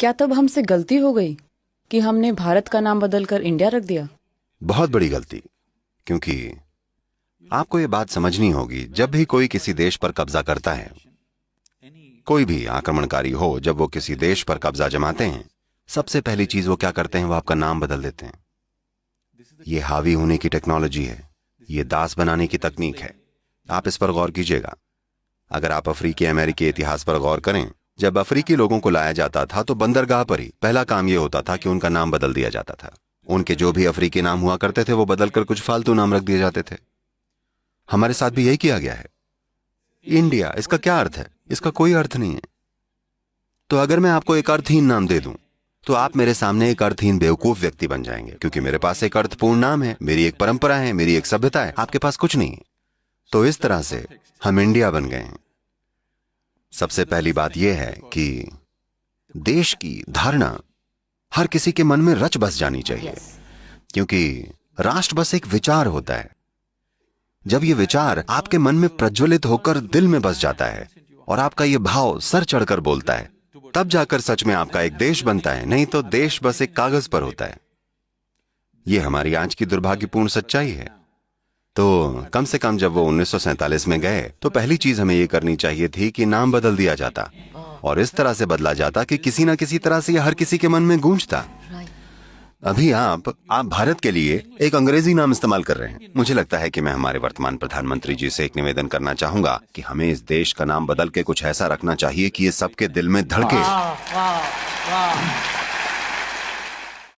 क्या तब हमसे गलती हो गई कि हमने भारत का नाम बदलकर इंडिया रख दिया? बहुत बड़ी गलती। क्योंकि आपको ये बात समझनी होगी, जब भी कोई किसी देश पर कब्जा करता है, कोई भी आक्रमणकारी हो, जब वो किसी देश पर कब्जा जमाते हैं, सबसे पहली चीज वो क्या करते हैं, वो आपका नाम बदल देते हैं। ये हावी होने की टेक्नोलॉजी है, ये दास बनाने की तकनीक है। आप इस पर गौर कीजिएगा। अगर आप अफ्रीकी अमेरिकी इतिहास पर गौर करें, जब अफ्रीकी लोगों को लाया जाता था तो बंदरगाह पर ही पहला काम यह होता था कि उनका नाम बदल दिया जाता था। उनके जो भी अफ्रीकी नाम हुआ करते थे वो बदलकर कुछ फालतू नाम रख दिए जाते थे। हमारे साथ भी यही किया गया है। इंडिया, इसका क्या अर्थ है? इसका कोई अर्थ नहीं है। तो अगर मैं आपको एक अर्थहीन नाम दे दूं तो आप मेरे सामने एक अर्थहीन बेवकूफ व्यक्ति बन जाएंगे, क्योंकि मेरे पास एक अर्थपूर्ण नाम है, मेरी एक परंपरा है, मेरी एक सभ्यता है। आपके पास कुछ नहीं है। तो इस तरह से हम इंडिया बन गए हैं। सबसे पहली बात यह है कि देश की धारणा हर किसी के मन में रच बस जानी चाहिए, क्योंकि राष्ट्र बस एक विचार होता है। जब यह विचार आपके मन में प्रज्वलित होकर दिल में बस जाता है और आपका यह भाव सर चढ़कर बोलता है, तब जाकर सच में आपका एक देश बनता है। नहीं तो देश बस एक कागज पर होता है। यह हमारी आज की दुर्भाग्यपूर्ण सच्चाई है। तो कम से कम जब वो 1947 में गए तो पहली चीज हमें यह करनी चाहिए थी कि नाम बदल दिया जाता, और इस तरह से बदला जाता कि किसी ना किसी तरह से यह हर किसी के मन में गूंजता। अभी आप भारत के लिए एक अंग्रेजी नाम इस्तेमाल कर रहे हैं। मुझे लगता है कि मैं हमारे वर्तमान प्रधानमंत्री जी से एक निवेदन करना चाहूंगा कि हमें इस देश का नाम बदल के कुछ ऐसा रखना चाहिए कि ये सबके दिल में धड़के।